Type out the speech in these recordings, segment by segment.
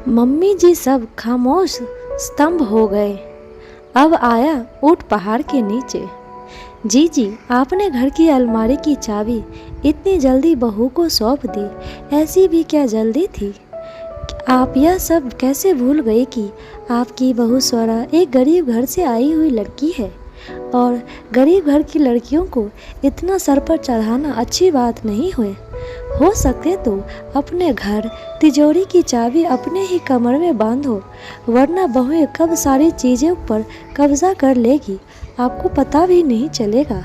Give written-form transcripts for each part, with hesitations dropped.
Mummy जी सब खामोश स्तंभ हो गए। अब आया ऊँट पहाड़ के नीचे। जी आपने घर की अलमारी की चाबी इतनी जल्दी बहू को सौंप दी, ऐसी भी क्या जल्दी थी? आप यह सब कैसे भूल गई कि आपकी बहू स्वरा एक गरीब घर से आई हुई लड़की है और गरीब घर की लड़कियों को इतना सर पर चढ़ाना अच्छी बात नहीं हुई। हो सके तो अपने घर तिजोरी की चाबी अपने ही कमर में बांधो, वरना बहुएं कब सारी चीज़ों पर कब्जा कर लेगी, आपको पता भी नहीं चलेगा।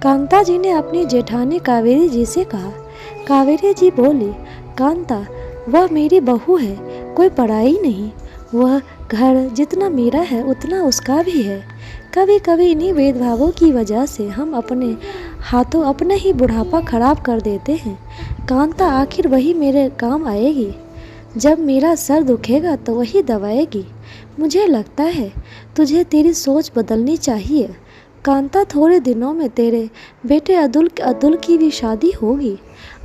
कांता जी ने अपनी जेठानी कावेरी जी से कहा। कावेरी जी बोली, कांता, वह मेरी बहू है, कोई पराई नहीं। वह घर जितना मेरा है उतना उसका भी है। कभी कभी इन्हीं भेदभावों की वजह से हम अपने हाथों अपने ही बुढ़ापा खराब कर देते हैं। कांता, आखिर वही मेरे काम आएगी। जब मेरा सर दुखेगा तो वही दवाएगी। मुझे लगता है तुझे तेरी सोच बदलनी चाहिए। कांता, थोड़े दिनों में तेरे बेटे अतुल की भी शादी होगी।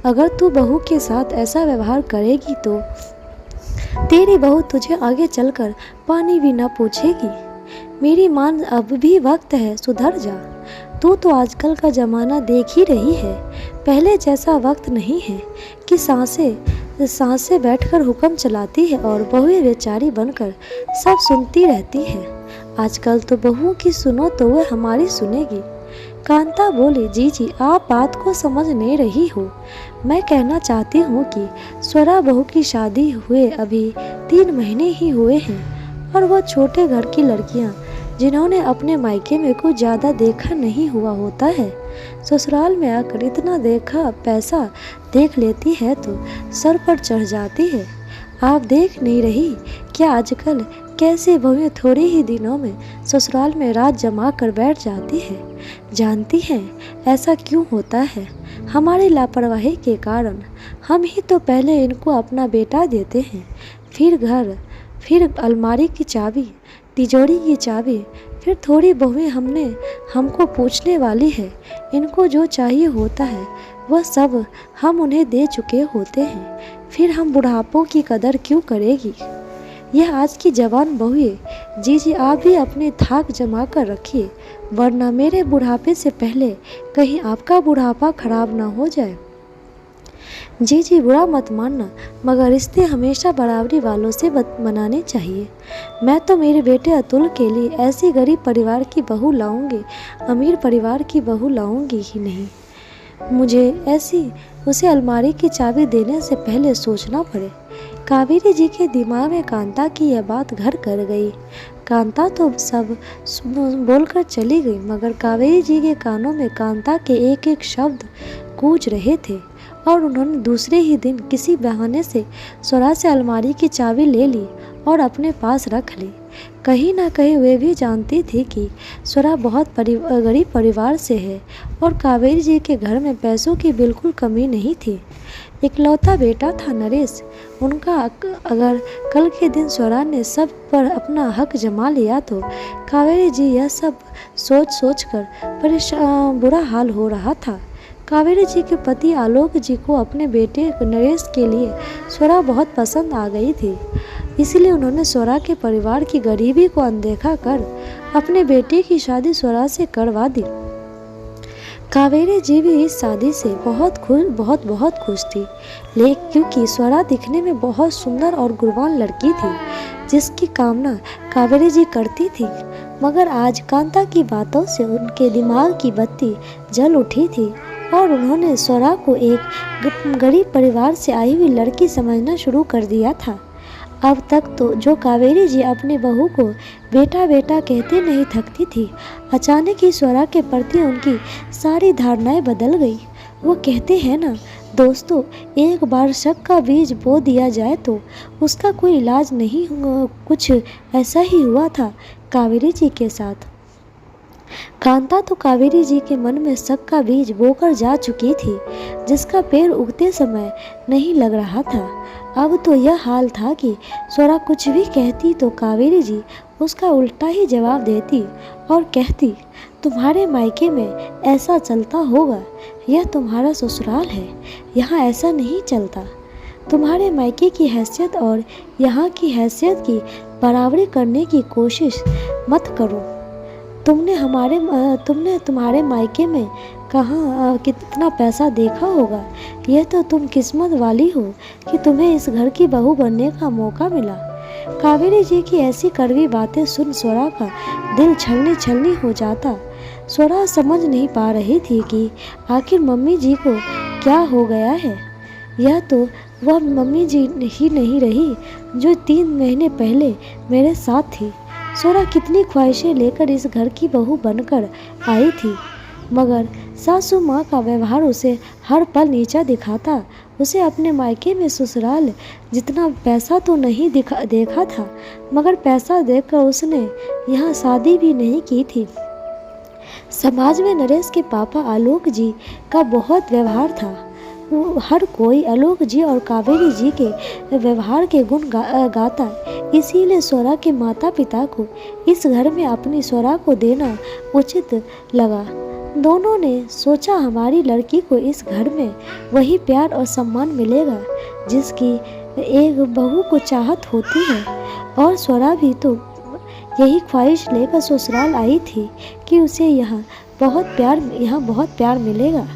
अगर तू बहू के साथ ऐसा व्यवहार करेगी तो तेरी बहू तुझे आगे चलकर पानी भी न पूछेगी। मेरी मान, अब भी वक्त है, सुधर जा। तू तो आजकल का ज़माना देख ही रही है, पहले जैसा वक्त नहीं है कि सांसें बैठकर हुक्म चलाती है और बहुएं बेचारी बनकर सब सुनती रहती है। आजकल तो बहुओं की सुनो तो वह हमारी सुनेगी। कांता बोली, जी आप बात को समझ नहीं रही हो। मैं कहना चाहती हूँ कि स्वरा बहू की शादी हुए अभी 3 महीने ही हुए हैं और वह छोटे घर की लड़कियाँ जिन्होंने अपने मायके में कुछ ज़्यादा देखा नहीं हुआ होता है, ससुराल में आकर इतना देखा पैसा देख लेती है तो सर पर चढ़ जाती है। आप देख नहीं रही क्या आजकल कैसे बहुएं थोड़े ही दिनों में ससुराल में रात जमा कर बैठ जाती है? जानती हैं ऐसा क्यों होता है? हमारी लापरवाही के कारण। हम ही तो पहले इनको अपना बेटा देते हैं, फिर घर, फिर अलमारी की चाबी, तिजोरी की चाबी, फिर थोड़ी बहुएं हमको पूछने वाली है। इनको जो चाहिए होता है वह सब हम उन्हें दे चुके होते हैं, फिर हम बुढ़ापों की कदर क्यों करेगी? यह आज की जवान बहुएं। जी आप भी अपने थाक जमा कर रखिए, वरना मेरे बुढ़ापे से पहले कहीं आपका बुढ़ापा खराब ना हो जाए। जी बुरा मत मानना, मगर रिश्ते हमेशा बराबरी वालों से मनाने चाहिए। मैं तो मेरे बेटे अतुल के लिए ऐसी गरीब परिवार की बहू लाऊंगी, अमीर परिवार की बहू लाऊंगी ही नहीं। मुझे ऐसी उसे अलमारी की चाबी देने से पहले सोचना पड़े। कावेरी जी के दिमाग में कांता की यह बात घर कर गई। कांता तो सब बोलकर चली गई, मगर कावेरी जी के कानों में कांता के एक एक शब्द गूंज रहे थे और उन्होंने दूसरे ही दिन किसी बहाने से स्वरा से अलमारी की चाबी ले ली और अपने पास रख ली। कहीं ना कहीं वे भी जानती थी कि स्वरा बहुत गरीब परिवार से है और कावेरी जी के घर में पैसों की बिल्कुल कमी नहीं थी। इकलौता बेटा था नरेश उनका। अगर कल के दिन स्वरा ने सब पर अपना हक जमा लिया तो कावेरी जी यह सब सोच कर बुरा हाल हो रहा था। कावेरी जी के पति आलोक जी को अपने बेटे नरेश के लिए स्वरा बहुत पसंद आ गई थी, इसलिए उन्होंने स्वरा के परिवार की गरीबी को अनदेखा कर अपने बेटे की शादी स्वरा से करवा दी। कावेरी जी भी इस शादी से बहुत खुश थी, लेकिन क्योंकि स्वरा दिखने में बहुत सुंदर और गुणवान लड़की थी जिसकी कामना कावेरी जी करती थी। मगर आज कांता की बातों से उनके दिमाग की बत्ती जल उठी थी और उन्होंने स्वरा को एक गरीब परिवार से आई हुई लड़की समझना शुरू कर दिया था। अब तक तो जो कावेरी जी अपने बहू को बेटा बेटा कहते नहीं थकती थी, अचानक ही स्वरा के प्रति उनकी सारी धारणाएं बदल गई। वो कहते हैं ना दोस्तों, एक बार शक का बीज बो दिया जाए तो उसका कोई इलाज नहीं हुआ। कुछ ऐसा ही हुआ था कावेरी जी के साथ। कांता तो कावेरी जी के मन में शक का बीज बोकर जा चुकी थी, जिसका पेड़ उगते समय नहीं लग रहा था। अब तो यह हाल था कि स्वरा कुछ भी कहती तो कावेरी जी उसका उल्टा ही जवाब देती और कहती, तुम्हारे मायके में ऐसा चलता होगा, यह तुम्हारा ससुराल है, यहाँ ऐसा नहीं चलता। तुम्हारे मायके की हैसियत और यहाँ की हैसियत की बराबरी करने की कोशिश मत करो। तुमने तुम्हारे मायके में कहाँ कितना पैसा देखा होगा। यह तो तुम किस्मत वाली हो कि तुम्हें इस घर की बहू बनने का मौका मिला। कावेरी जी की ऐसी कड़वी बातें सुन स्वरा का दिल छलनी छलनी हो जाता। स्वरा समझ नहीं पा रही थी कि आखिर मम्मी जी को क्या हो गया है। यह तो वह मम्मी जी ही नहीं रही जो 3 महीने पहले मेरे साथ थी। स्वरा कितनी ख्वाहिशें लेकर इस घर की बहू बनकर आई थी, मगर सासू माँ का व्यवहार उसे हर पल नीचा दिखाता। उसे अपने मायके में ससुराल जितना पैसा तो नहीं देखा था, मगर पैसा देखकर उसने यहाँ शादी भी नहीं की थी। समाज में नरेश के पापा आलोक जी का बहुत व्यवहार था। हर कोई आलोक जी और कावेरी जी के व्यवहार के गुण गाता। इसीलिए स्वरा के माता पिता को इस घर में अपनी स्वरा को देना उचित लगा। दोनों ने सोचा हमारी लड़की को इस घर में वही प्यार और सम्मान मिलेगा जिसकी एक बहू को चाहत होती है। और स्वरा भी तो यही ख्वाहिश लेकर ससुराल आई थी कि उसे यहाँ बहुत प्यार मिलेगा।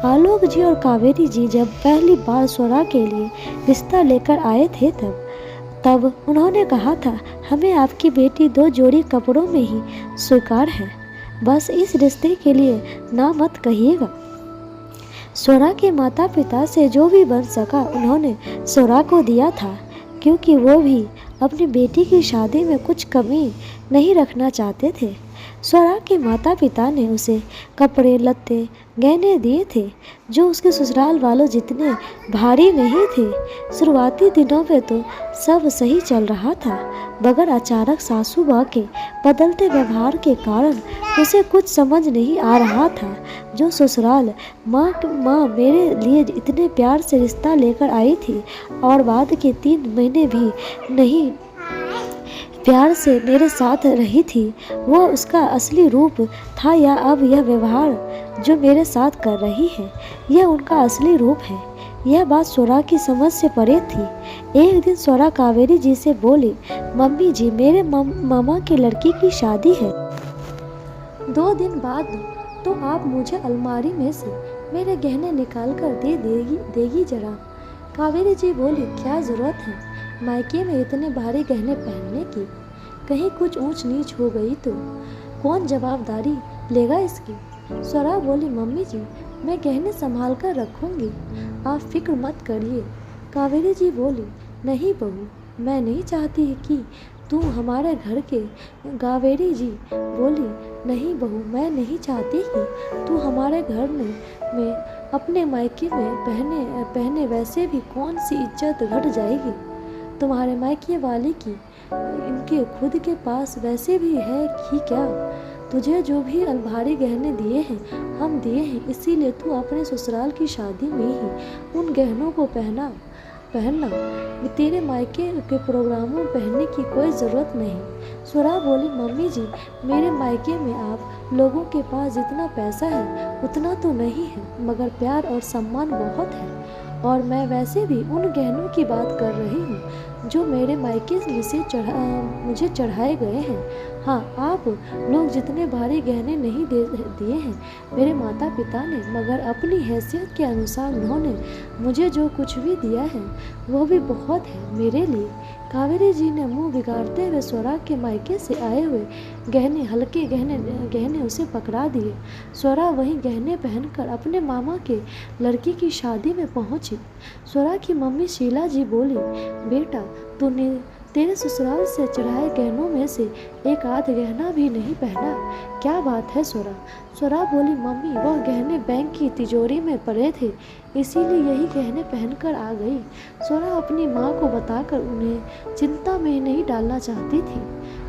आलोक जी और कावेरी जी जब पहली बार स्वरा के लिए रिश्ता लेकर आए थे तब उन्होंने कहा था, हमें आपकी बेटी 2 जोड़ी कपड़ों में ही स्वीकार है, बस इस रिश्ते के लिए ना मत कहिएगा। स्वरा के माता पिता से जो भी बन सका उन्होंने स्वरा को दिया था, क्योंकि वो भी अपनी बेटी की शादी में कुछ कमी नहीं रखना चाहते थे। स्वरा के माता पिता ने उसे कपड़े लत्ते गहने दिए थे जो उसके ससुराल वालों जितने भारी नहीं थे। शुरुआती दिनों में तो सब सही चल रहा था, मगर अचानक सासू माँ के बदलते व्यवहार के कारण उसे कुछ समझ नहीं आ रहा था। जो ससुराल माँ मेरे लिए इतने प्यार से रिश्ता लेकर आई थी और बाद के 3 महीने भी नहीं प्यार से मेरे साथ रही थी, वो उसका असली रूप था या अब यह व्यवहार जो मेरे साथ कर रही है यह उनका असली रूप है। यह बात स्वरा की समझ से परे थी। एक दिन स्वरा कावेरी जी से बोली, मम्मी जी मेरे मामा की लड़की की शादी है, 2 दिन बाद तो आप मुझे अलमारी में से मेरे गहने निकाल कर देगी जरा। कावेरी जी बोली, क्या ज़रूरत है मायके में इतने भारी गहने पहनने की, कहीं कुछ ऊंच नीच हो गई तो कौन जवाबदारी लेगा इसकी। स्वरा बोली, मम्मी जी मैं गहने संभाल कर रखूँगी, आप फिक्र मत करिए। कावेरी जी बोली, नहीं बहू, मैं नहीं चाहती कि तू हमारे घर के। कावेरी जी बोली, नहीं बहू, मैं नहीं चाहती कि तू हमारे घर में अपने मायके में पहने वैसे भी कौन सी इज्जत घट जाएगी तुम्हारे मायके वाले की, इनके खुद के पास वैसे भी है ही क्या। तुझे जो भी अलमारी गहने दिए हैं हम दिए हैं, इसीलिए तू अपने ससुराल की शादी में ही उन गहनों को पहनना। तेरे मायके के प्रोग्रामों में पहनने की कोई ज़रूरत नहीं। स्वरा बोली, मम्मी जी मेरे मायके में आप लोगों के पास जितना पैसा है उतना तो नहीं है, मगर प्यार और सम्मान बहुत है। और मैं वैसे भी उन गहनों की बात कर रही हूँ जो मेरे मायके से मुझे चढ़ाए गए हैं। हाँ, आप लोग जितने भारी गहने नहीं दिए हैं मेरे माता पिता ने, मगर अपनी हैसियत के अनुसार उन्होंने मुझे जो कुछ भी दिया है वो भी बहुत है मेरे लिए। कावेरी जी ने मुंह बिगाड़ते हुए स्वरा के मायके से आए हुए हल्के गहने उसे पकड़ा दिए। स्वरा वहीं गहने पहनकर अपने मामा के लड़की की शादी में पहुंची। स्वरा की मम्मी शीला जी बोली, बेटा तूने तेरे ससुराल से चढ़ाए गहनों में से एक आध गहना भी नहीं पहना, क्या बात है स्वरा। स्वरा बोली, मम्मी वह गहने बैंक की तिजोरी में पड़े थे, इसीलिए यही गहने पहनकर आ गई। स्वरा अपनी माँ को बताकर उन्हें चिंता में नहीं डालना चाहती थी।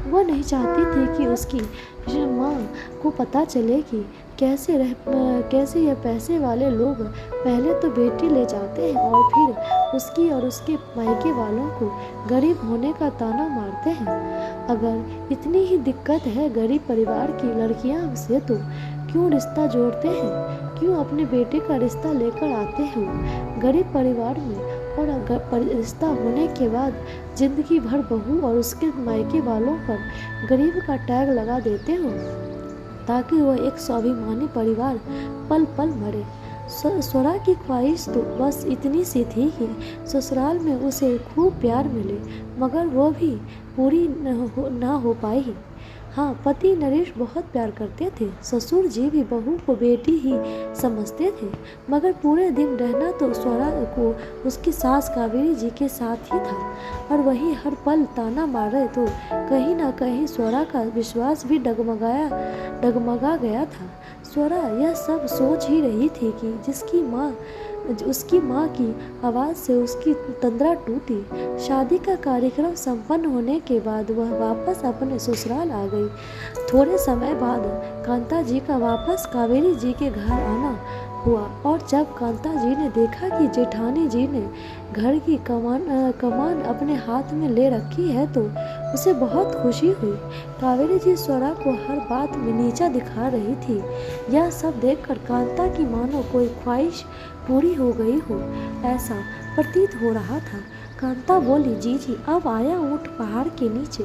वह नहीं चाहती थी कि उसकी माँ को पता चले कि कैसे यह पैसे वाले लोग पहले तो बेटी ले जाते हैं और फिर उसकी और उसके मायके वालों को गरीब होने का ताना मारते हैं। अगर इतनी ही दिक्कत है गरीब परिवार की लड़कियां से तो क्यों रिश्ता जोड़ते हैं, क्यों अपने बेटे का रिश्ता लेकर आते हैं। गरीब परिवार में और अगर रिश्ता होने के बाद जिंदगी भर बहू और उसके मायके वालों पर गरीब का टैग लगा देते हो, ताकि वह एक स्वाभिमानी परिवार पल पल मरे। स्वरा की ख्वाहिश तो बस इतनी सी थी कि ससुराल में उसे खूब प्यार मिले, मगर वो भी पूरी ना हो पाई। हाँ, पति नरेश बहुत प्यार करते थे। ससुर जी भी बहू को बेटी ही समझते थे, मगर पूरे दिन रहना तो स्वरा को उसकी सास कावेरी जी के साथ ही था, और वही हर पल ताना मारे तो कहीं ना कहीं स्वरा का विश्वास भी डगमगा गया था। स्वरा यह सब सोच ही रही थी कि उसकी माँ की आवाज़ से उसकी तंद्रा टूटी। शादी का कार्यक्रम संपन्न होने के बाद वह वापस अपने ससुराल आ गई। थोड़े समय बाद कांता जी का वापस कावेरी जी के घर आना हुआ, और जब कांता जी ने देखा कि जेठानी जी ने घर की कमान अपने हाथ में ले रखी है तो उसे बहुत खुशी हुई। कावेरी जी स्वरा को हर बात में नीचा दिखा रही थी। यह सब देखकर कांता की मानो कोई ख्वाहिश पूरी हो गई हो, ऐसा प्रतीत हो रहा था। कांता बोली, जीजी अब आया ऊँट पहाड़ के नीचे।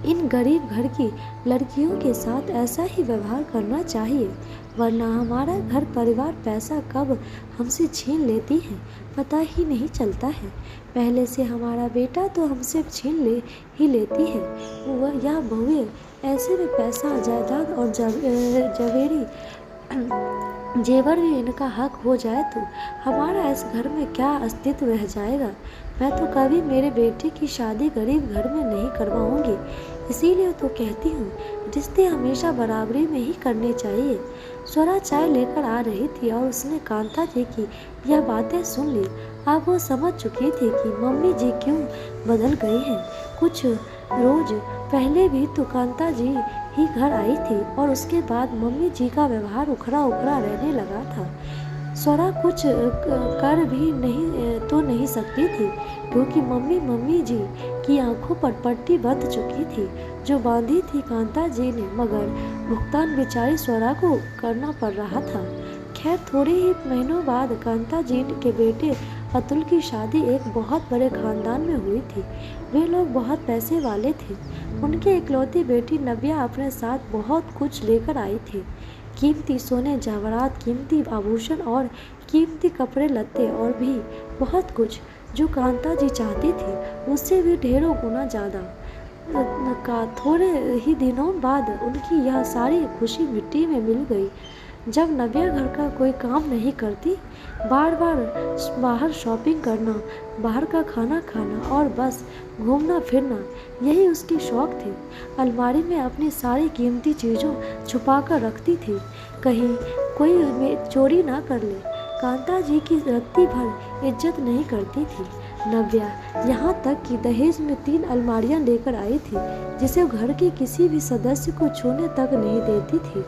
इन गरीब घर की लड़कियों के साथ ऐसा ही व्यवहार करना चाहिए, वरना हमारा घर परिवार पैसा कब हमसे छीन लेती है पता ही नहीं चलता है। पहले से हमारा बेटा तो हमसे छीन ही लेती है, वह यह बहुएं। ऐसे में पैसा, जायदाद और जेवर भी इनका हक हो जाए तो हमारा इस घर में क्या अस्तित्व रह जाएगा। मैं तो कभी मेरे बेटे की शादी गरीब घर में नहीं करवाऊंगी। इसीलिए तो कहती हूँ, रिश्ते हमेशा बराबरी में ही करने चाहिए। स्वरा चाय लेकर आ रही थी और उसने कांता जी की यह बातें सुन ली। अब वो समझ चुकी थी कि मम्मी जी क्यों बदल गई हैं। कुछ रोज पहले भी तो कांता जी ही घर आई थी, और उसके बाद मम्मी जी का व्यवहार उखड़ा रहने लगा था। स्वरा कुछ कर भी नहीं सकती थी, क्योंकि मम्मी जी की आंखों पर पट्टी बंध चुकी थी जो बांधी थी कांता जी ने, मगर भुगतान बेचारी स्वरा को करना पड़ रहा था। खैर, थोड़े ही महीनों बाद कांता जी के बेटे अतुल की शादी एक बहुत बड़े खानदान में हुई थी। वे लोग बहुत पैसे वाले थे। उनकी इकलौती बेटी नव्या अपने साथ बहुत कुछ लेकर आई थी। कीमती सोने जवाहरात, कीमती आभूषण और कीमती कपड़े लत्ते, और भी बहुत कुछ जो कांता जी चाहती थी उससे भी ढेरों गुना ज़्यादा। थोड़े ही दिनों बाद उनकी यह सारी खुशी मिट्टी में मिल गई। जब नव्या घर का कोई काम नहीं करती, बार बार बाहर शॉपिंग करना, बाहर का खाना खाना और बस घूमना फिरना, यही उसकी शौक थे। अलमारी में अपनी सारी कीमती चीज़ों छुपा कर रखती थी, कहीं कोई चोरी ना कर ले। कांता जी की रत्ती भर इज्जत नहीं करती थी नव्या, यहाँ तक कि दहेज में 3 अलमारियाँ लेकर आई थी, जिसे घर के किसी भी सदस्य को छूने तक नहीं देती थी।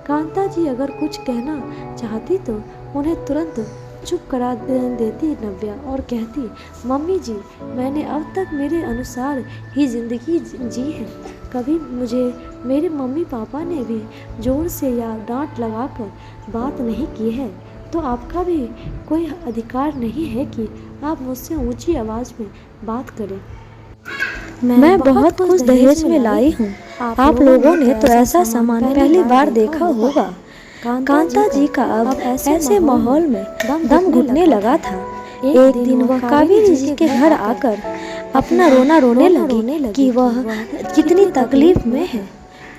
कांता जी अगर कुछ कहना चाहती तो उन्हें तुरंत चुप करा देती नव्या और कहती, मम्मी जी, मैंने अब तक मेरे अनुसार ही ज़िंदगी जी है। कभी मुझे मेरे मम्मी पापा ने भी जोर से या डांट लगाकर बात नहीं की है, तो आपका भी कोई अधिकार नहीं है कि आप मुझसे ऊंची आवाज़ में बात करें। मैं बहुत कुछ दहेज में लाई हूँ। आप लोगों ने तो ऐसा सामान पहली बार देखा होगा। कांता जी का अब ऐसे माहौल में दम घुटने लगा था। एक दिन वह कावेरी जी के घर आकर अपना रोना रोने लगी कि वह कितनी तकलीफ में है।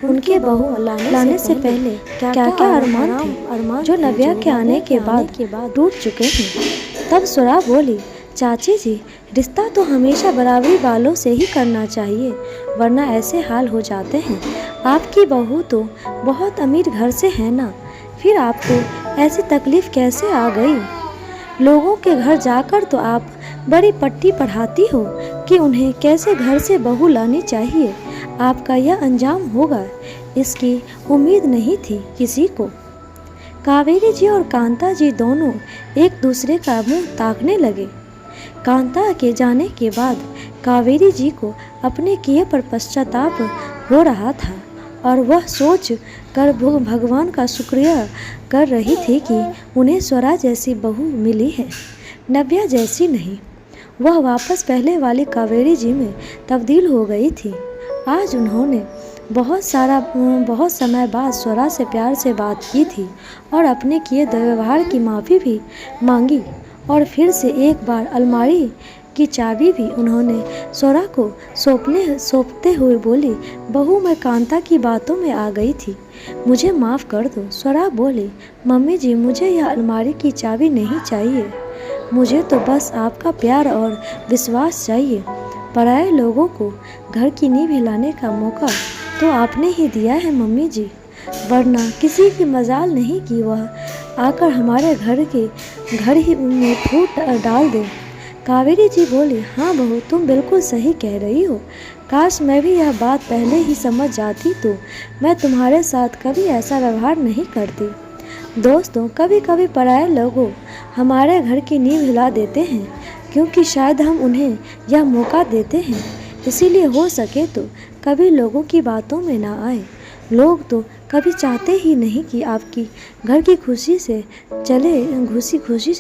उनके बहू लाने से पहले क्या क्या अरमान थे जो नव्या के आने के बाद टूट चुके हैं। तब स्वरा बोली, चाची जी, रिश्ता तो हमेशा बराबरी वालों से ही करना चाहिए, वरना ऐसे हाल हो जाते हैं। आपकी बहू तो बहुत अमीर घर से है ना, फिर आपको ऐसी तकलीफ कैसे आ गई? लोगों के घर जाकर तो आप बड़ी पट्टी पढ़ाती हो कि उन्हें कैसे घर से बहू लानी चाहिए। आपका यह अंजाम होगा, इसकी उम्मीद नहीं थी किसी को। कावेरी जी और कांता जी दोनों एक दूसरे का मुंह ताकने लगे। कांता के जाने के बाद कावेरी जी को अपने किए पर पश्चाताप हो रहा था, और वह सोच कर भगवान का शुक्रिया कर रही थी कि उन्हें स्वरा जैसी बहू मिली है। नव्या जैसी नहीं। वह वापस पहले वाली कावेरी जी में तब्दील हो गई थी। आज उन्होंने बहुत समय बाद स्वरा से प्यार से बात की थी और अपने किए दुर्व्यवहार की माफ़ी भी मांगी। और फिर से एक बार अलमारी की चाबी भी उन्होंने स्वरा को सौंपते हुए बोली, बहू मैं कांता की बातों में आ गई थी, मुझे माफ़ कर दो। स्वरा बोली, मम्मी जी मुझे यह अलमारी की चाबी नहीं चाहिए, मुझे तो बस आपका प्यार और विश्वास चाहिए। पराए लोगों को घर की नींव हिलाने का मौका तो आपने ही दिया है मम्मी जी, वरना किसी की मजाल नहीं कि वह आकर हमारे घर ही में फूट डाल दे। कावेरी जी बोली, हाँ बहू तुम बिल्कुल सही कह रही हो, काश मैं भी यह बात पहले ही समझ जाती तो मैं तुम्हारे साथ कभी ऐसा व्यवहार नहीं करती। दोस्तों, कभी कभी पराये लोगों हमारे घर की नींव हिला देते हैं क्योंकि शायद हम उन्हें यह मौका देते हैं, इसीलिए हो सके तो कभी लोगों की बातों में ना आए। लोग तो कभी चाहते ही नहीं कि आपकी घर की खुशी से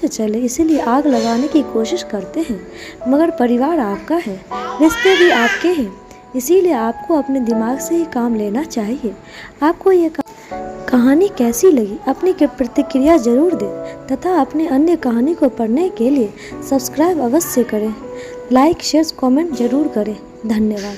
चले, इसीलिए आग लगाने की कोशिश करते हैं। मगर परिवार आपका है, रिश्ते भी आपके हैं, इसीलिए आपको अपने दिमाग से ही काम लेना चाहिए। आपको ये कहानी कैसी लगी अपनी प्रतिक्रिया जरूर दें तथा अपने अन्य कहानी को पढ़ने के लिए सब्सक्राइब अवश्य करें, लाइक शेयर कमेंट जरूर करें। धन्यवाद।